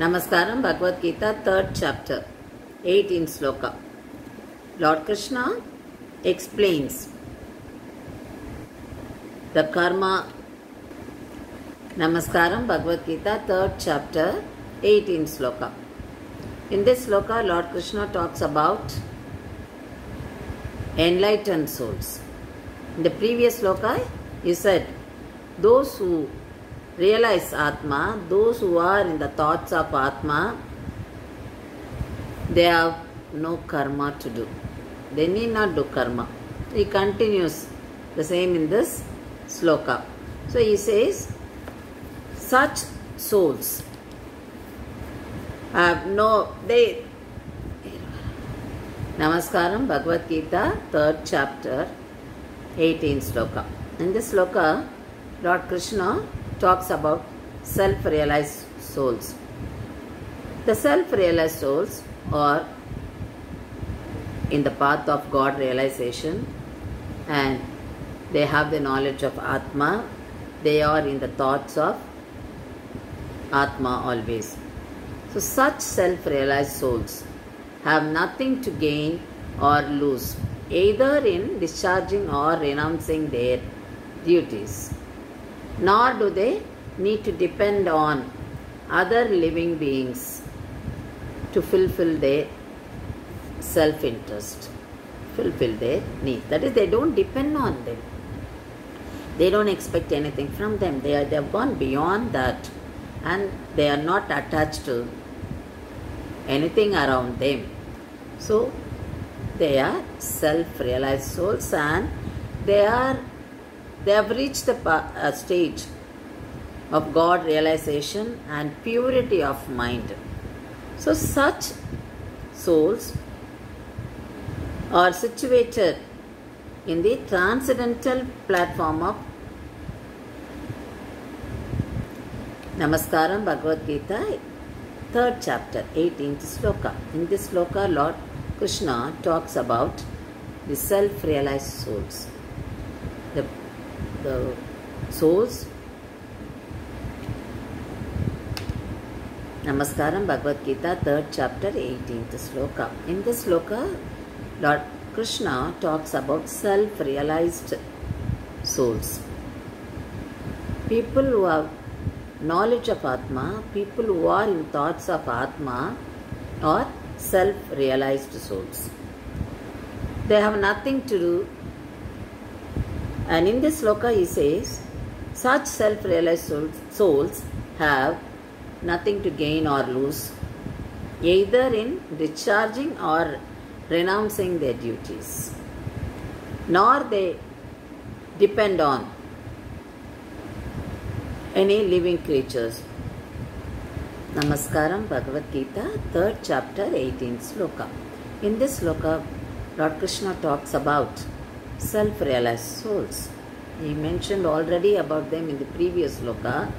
Namaskaram, Bhagavad Gita, 3rd chapter, 18th sloka. Lord Krishna explains the karma. Namaskaram, Bhagavad Gita, 3rd chapter, 18th sloka. In this sloka, Lord Krishna talks about enlightened souls. In the previous sloka, he said, those who realize Atma, those who are in the thoughts of Atma, they have no karma to do. They need not do karma. He continues the same in this sloka. So he says, such souls have no, Namaskaram, Bhagavad Gita, 3rd chapter, 18th sloka. In this sloka, Lord Krishna talks about self-realized souls. The self-realized souls are in the path of God realization and they have the knowledge of Atma. They are in the thoughts of Atma always. So such self-realized souls have nothing to gain or lose, either in discharging or renouncing their duties. Nor do they need to depend on other living beings to fulfill their self-interest, fulfill their needs. That is, they don't depend on them. They don't expect anything from them. They have gone beyond that and they are not attached to anything around them. So, they are self-realized souls and they have reached the stage of God realization and purity of mind. So such souls are situated in the transcendental platform of Namaskaram, Bhagavad Gita, 3rd chapter, 18th sloka. In this sloka, Lord Krishna talks about the self-realized souls. The souls. Namaskaram, Bhagavad Gita, 3rd chapter, 18th sloka. In this sloka, Lord Krishna talks about self-realized souls. People who have knowledge of Atma, people who are in thoughts of Atma are self-realized souls. They have nothing to do. And in this sloka he says, such self-realized souls have nothing to gain or lose, either in discharging or renouncing their duties. Nor they depend on any living creatures. Namaskaram, Bhagavad Gita, 3rd chapter, 18th sloka. In this sloka, Lord Krishna talks about self-realized souls. He mentioned already about them in the previous sloka.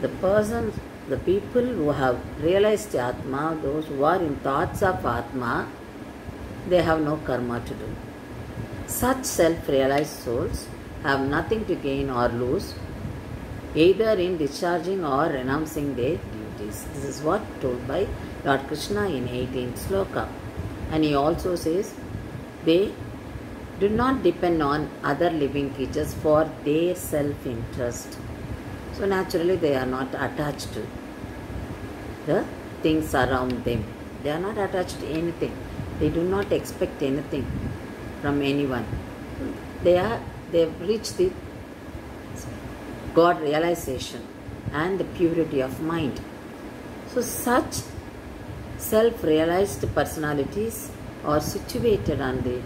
The people who have realized Atma, those who are in thoughts of Atma, they have no karma to do. Such self-realized souls have nothing to gain or lose, either in discharging or renouncing their duties. This is what told by Lord Krishna in 18th sloka. And he also says, they do not depend on other living creatures for their self-interest. So naturally they are not attached to the things around them. They are not attached to anything. They do not expect anything from anyone. They have reached the God realization and the purity of mind. So such self-realized personalities are situated on the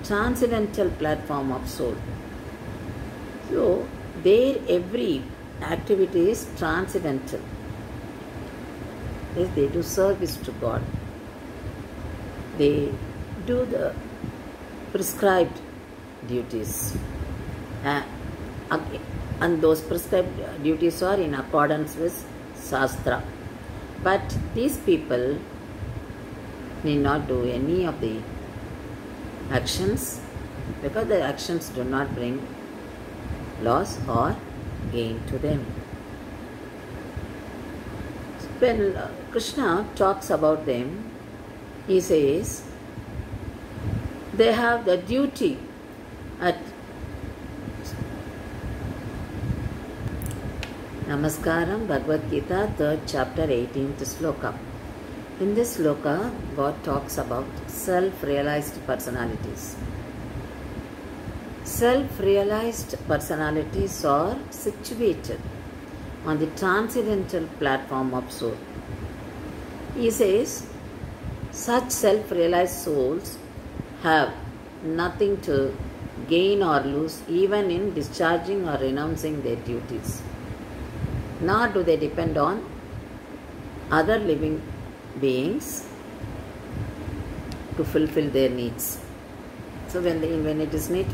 transcendental platform of soul. So their every activity is transcendental. They do service to God. They do the prescribed duties. And those prescribed duties are in accordance with Shastra. But these people need not do any of the actions because the actions do not bring loss or gain to them. when Krishna talks about them, he says they have the duty at Namaskaram, Bhagavad Gita, 3rd chapter, 18th sloka. In this sloka, God talks about self-realized personalities. Self-realized personalities are situated on the transcendental platform of soul. He says, such self-realized souls have nothing to gain or lose even in discharging or renouncing their duties. Nor do they depend on other living beings to fulfill their needs. So when it is need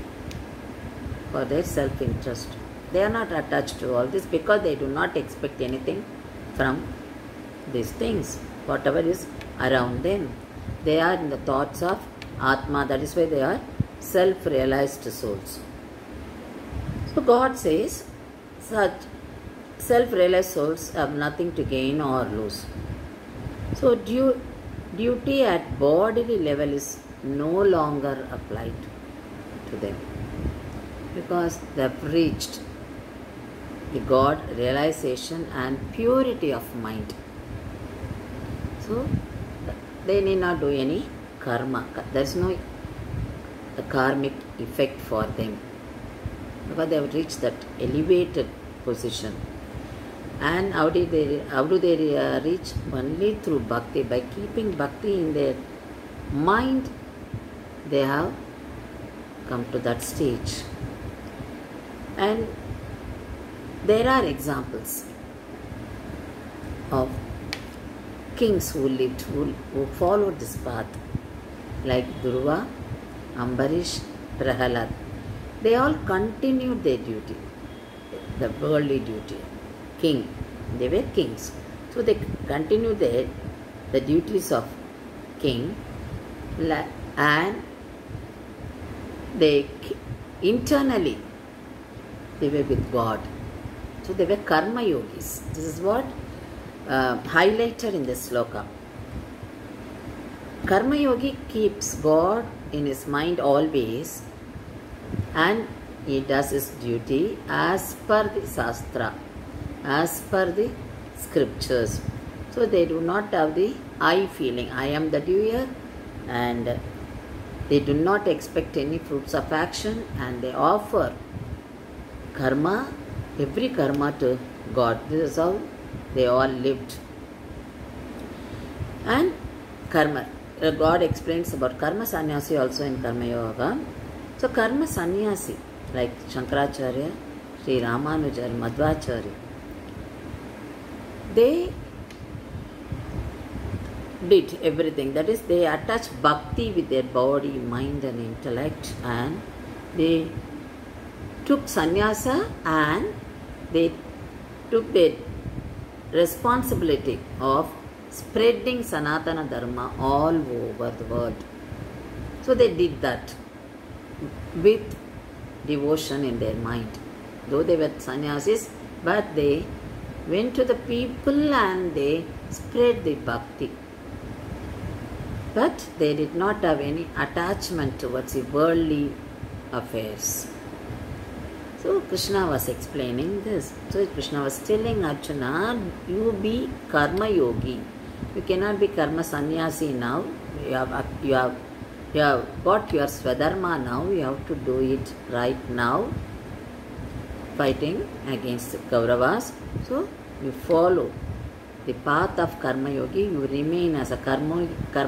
for their self-interest, they are not attached to all this because they do not expect anything from these things, whatever is around them. They are in the thoughts of Atma, that is why they are self-realized souls. So God says, such self-realized souls have nothing to gain or lose. So duty at bodily level is no longer applied to them because they have reached the God realization and purity of mind. So they need not do any karma. There is no karmic effect for them because they have reached that elevated position. And how do they reach? Only through bhakti. By keeping bhakti in their mind, they have come to that stage. And there are examples of kings who lived, who followed this path, like Dhruva, Ambarish, Prahalad. They all continued their duty, the worldly duty. King, they were kings. So they continued the duties of king, and they internally they were with God. So they were karma yogis. This is what highlighted in this sloka. Karma yogi keeps God in his mind always, and he does his duty as per the Shastra, as per the scriptures. So they do not have the I feeling, I am the doer, and they do not expect any fruits of action, and they offer karma, every karma to God. This is how they all lived. And karma, God explains about karma sannyasi also in Karma Yoga. So karma sannyasi like Shankaracharya, Sri Ramanuja, Madhvacharya, they did everything. That is, they attached bhakti with their body, mind and intellect, and they took sannyasa and they took their responsibility of spreading Sanatana Dharma all over the world. So they did that with devotion in their mind. Though they were sannyasis, but they went to the people and they spread the bhakti. But they did not have any attachment towards the worldly affairs. So Krishna was explaining this. So Krishna was telling Arjuna, you be karma yogi. You cannot be karma sannyasi now. You have got your swadharma now. You have to do it right now. Fighting against Kauravas. So you follow the path of karma yogi. You remain as a karma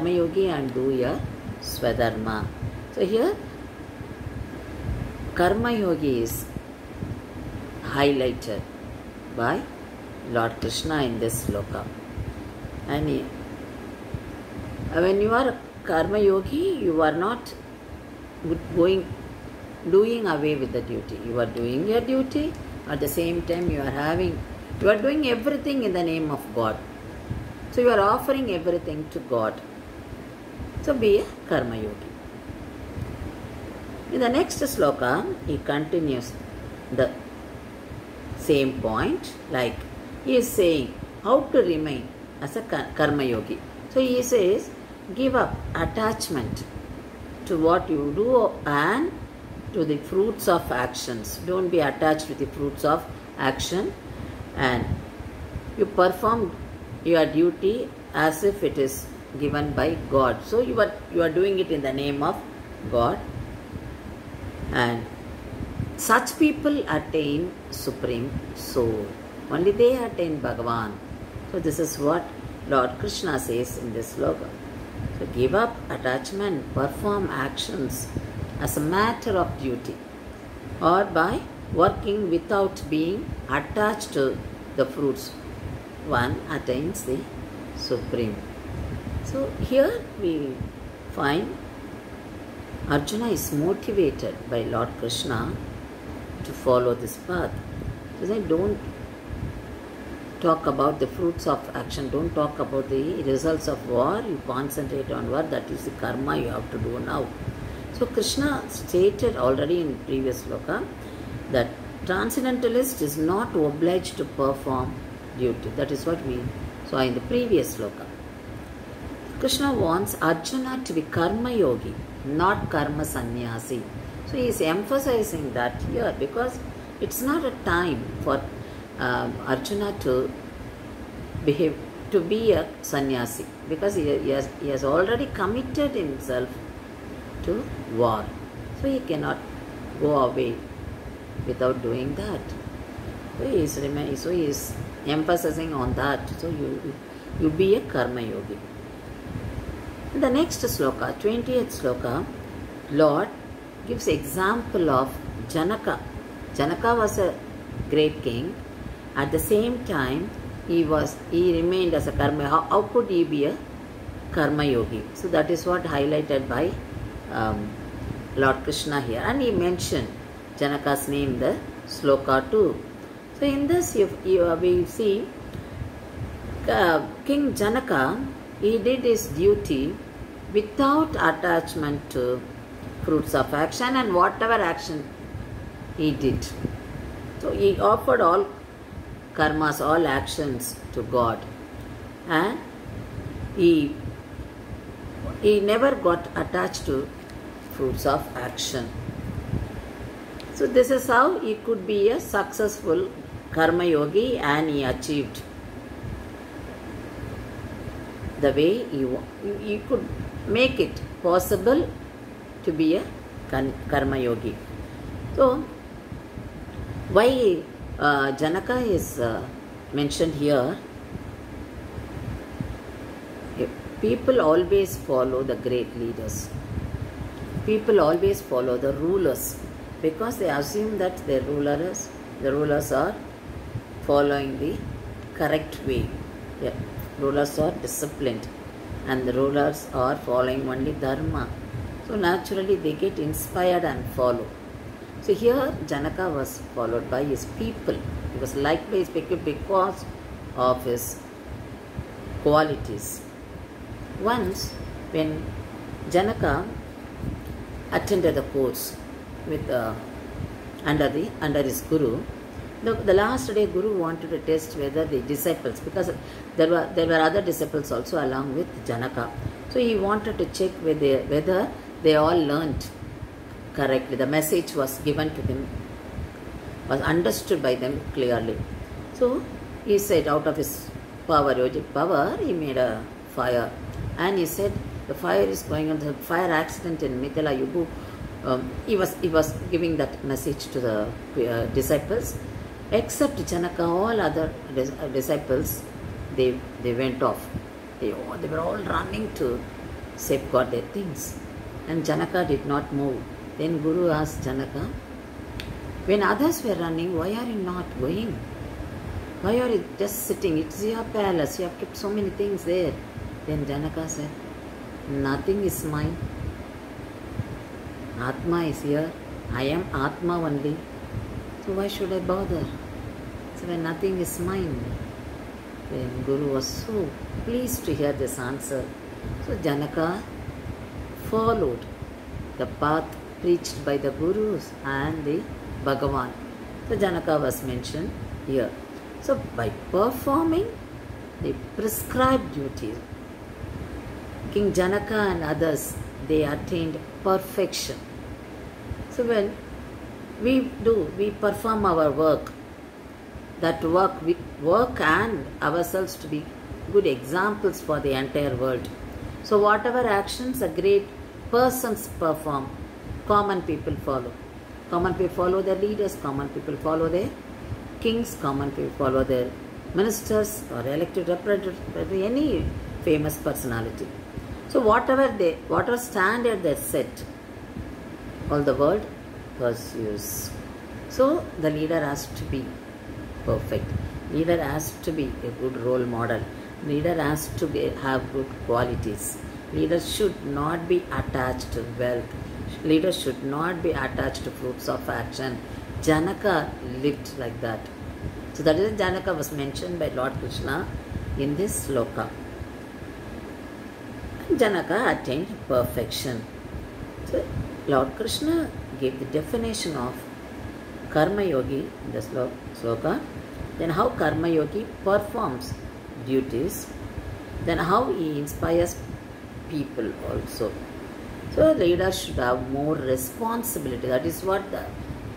yogi and do your swadharma. So here karma yogi is highlighted by Lord Krishna in this sloka. And when you are a karma yogi, you are not doing away with the duty. You are doing your duty. At the same time, you are doing everything in the name of God. So you are offering everything to God. So be a karma yogi. In the next sloka, he continues the same point, like he is saying how to remain as a karma yogi. So he says, give up attachment to what you do and to the fruits of actions. Don't be attached to the fruits of action, and you perform your duty as if it is given by God. So you are doing it in the name of God, and such people attain supreme soul. Only they attain Bhagavan. So this is what Lord Krishna says in this sloka. So give up attachment, perform actions as a matter of duty, or by working without being attached to the fruits, one attains the supreme. So here we find Arjuna is motivated by Lord Krishna to follow this path. So they don't talk about the fruits of action, don't talk about the results of war, you concentrate on what, that is the karma you have to do now. So Krishna stated already in previous sloka that transcendentalist is not obliged to perform duty. That is what we saw in the previous sloka. Krishna wants Arjuna to be karma yogi, not karma sannyasi. So he is emphasizing that here because it's not a time for Arjuna to behave, to be a sannyasi, because he has already committed himself to war. So he cannot go away without doing that. So he is emphasizing on that. So you be a karma yogi. In the next sloka, 20th sloka, Lord gives example of Janaka. Janaka was a great king. At the same time, he remained as a karma. How could he be a karma yogi? So that is what highlighted by Lord Krishna here, and he mentioned Janaka's name in the sloka too. So in this we see King Janaka, he did his duty without attachment to fruits of action and whatever action he did. So he offered all karmas, all actions to God, and he never got attached to fruits of action. So this is how he could be a successful karma yogi, and he achieved the way he could make it possible to be a karma yogi. So why Janaka is mentioned here? People always follow the great leaders. People always follow the rulers because they assume that the rulers are following the correct way. Yeah. Rulers are disciplined and the rulers are following only dharma. So naturally they get inspired and follow. So here Janaka was followed by his people. He was likewise picked because of his qualities. Once when Janaka attended the course with under his guru, the last day Guru wanted to test whether the disciples, because there were other disciples also along with Janaka. So he wanted to check whether they all learnt correctly. The message was given to them, was understood by them clearly. So he said, out of his power, yogic power, he made a fire. And he said, the fire is going on, the fire accident in Mithila, you go. He was giving that message to the disciples. Except Janaka, all other disciples, they went off. They were all running to safeguard their things. And Janaka did not move. Then Guru asked Janaka, when others were running, why are you not going? Why are you just sitting? It's your palace. You have kept so many things there. Then Janaka said, nothing is mine. Atma is here. I am Atma only. So why should I bother? So when nothing is mine. Then Guru was so pleased to hear this answer. So Janaka followed the path preached by the Gurus and the Bhagavan. So Janaka was mentioned here. So by performing the prescribed duties. King Janaka and others, they attained perfection. So when we perform our work, that we work and ourselves to be good examples for the entire world. So whatever actions a great persons perform, common people follow. Common people follow their leaders, common people follow their kings, common people follow their ministers or elected representatives, any famous personality. So whatever standard they set, all the world pursues. So the leader has to be perfect. Leader has to be a good role model. Leader has to have good qualities. Leader should not be attached to wealth. Leader should not be attached to fruits of action. Janaka lived like that. So that is Janaka was mentioned by Lord Krishna in this sloka. Janaka attained perfection. So Lord Krishna gave the definition of Karma Yogi in the sloka. Then how Karma Yogi performs duties. Then how he inspires people also. So leaders should have more responsibility. That is what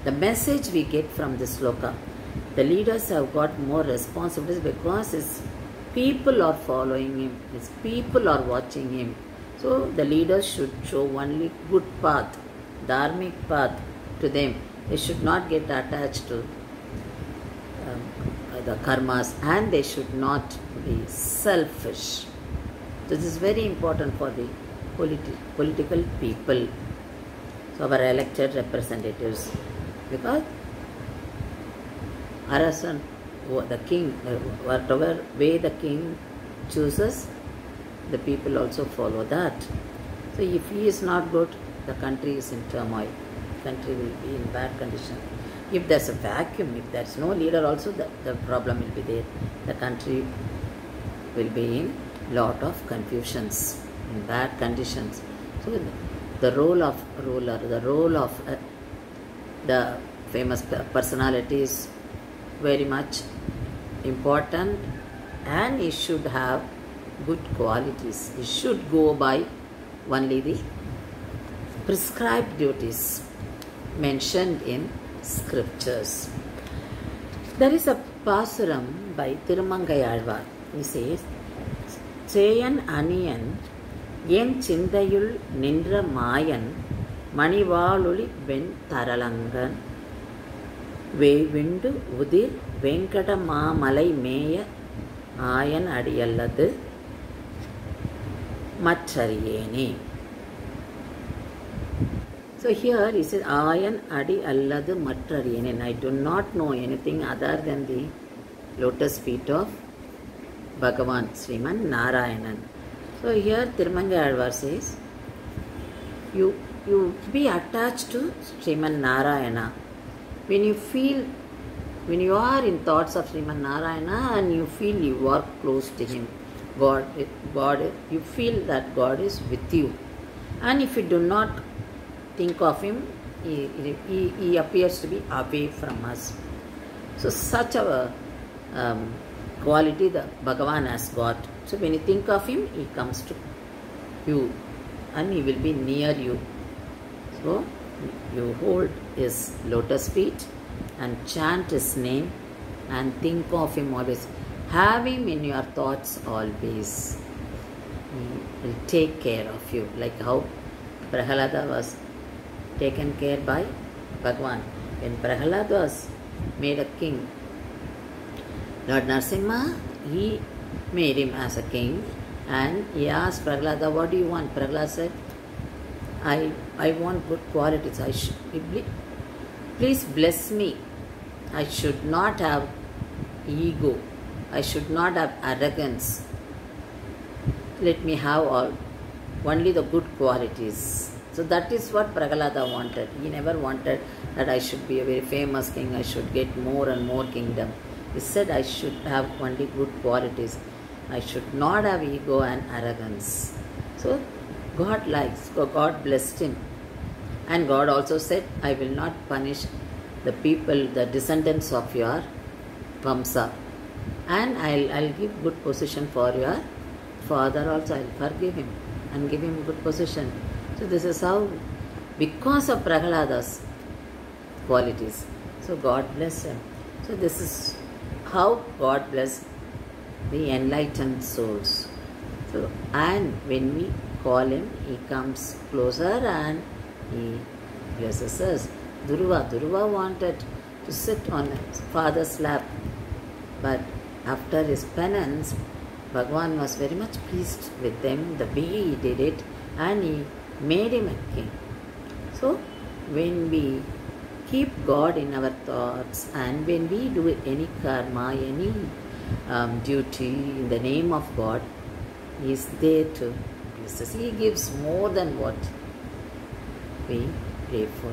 the message we get from this sloka. The leaders have got more responsibilities because his people are following him. His people are watching him. So the leaders should show only good path, dharmic path to them. They should not get attached to the karmas, and they should not be selfish. This is very important for the political people, so our elected representatives, because Arasan, the king, whatever way the king chooses, the people also follow that. So if he is not good, the country is in turmoil. Country will be in bad condition. If there's a vacuum, if there's no leader also, the problem will be there. The country will be in lot of confusions, in bad conditions. So the role of ruler, the role of the famous personality is very much important, and he should have good qualities. He should go by only the prescribed duties mentioned in scriptures. There is a pasuram by Thirumangai Alvar. He says, Cheyan Aniyan Yen Chindayul Nindra Mayan Manivaluli Ben Taralangan Vevindu Udir Venkata Malai Meya Ayan Adiyalladu Machariyene. So here he says, Ayan Adi Alladu Matrariyene. I do not know anything other than the lotus feet of Bhagavan Sriman Narayanan. So here Thirumangai Alvar says, you be attached to Sriman Narayana. When you are in thoughts of Sriman Narayana and you feel you are close to him, God, you feel that God is with you. And if you do not think of him, he appears to be away from us. So such a quality the Bhagavan has got. So when you think of him, he comes to you and he will be near you. So you hold his lotus feet and chant his name and think of him always. Have him in your thoughts always. He will take care of you, like how Prahalada was taken care by Bhagavan. When Prahalada was made a king, Lord Narasimha, he made him as a king, and he asked Prahalada, what do you want? Prahalada said, I want good qualities. Please bless me. I should not have ego. I should not have arrogance. Let me have only the good qualities. So that is what Prahalada wanted. He never wanted that I should be a very famous king, I should get more and more kingdom. He said I should have only good qualities. I should not have ego and arrogance. So God likes, God blessed him. And God also said, I will not punish the people, the descendants of your Vamsa. and I'll give good position for your father also. I'll forgive him and give him good position. So this is how, because of Prahlada's qualities, so God blessed him. So this is how God bless the enlightened souls. So, and when we call him, he comes closer and he blesses us. Dhruva wanted to sit on his father's lap, but after his penance, Bhagavan was very much pleased with them, the way he did it, and he made him a king. So, when we keep God in our thoughts, and when we do any karma, any duty in the name of God, he is there to bless us. He gives more than what we pray for.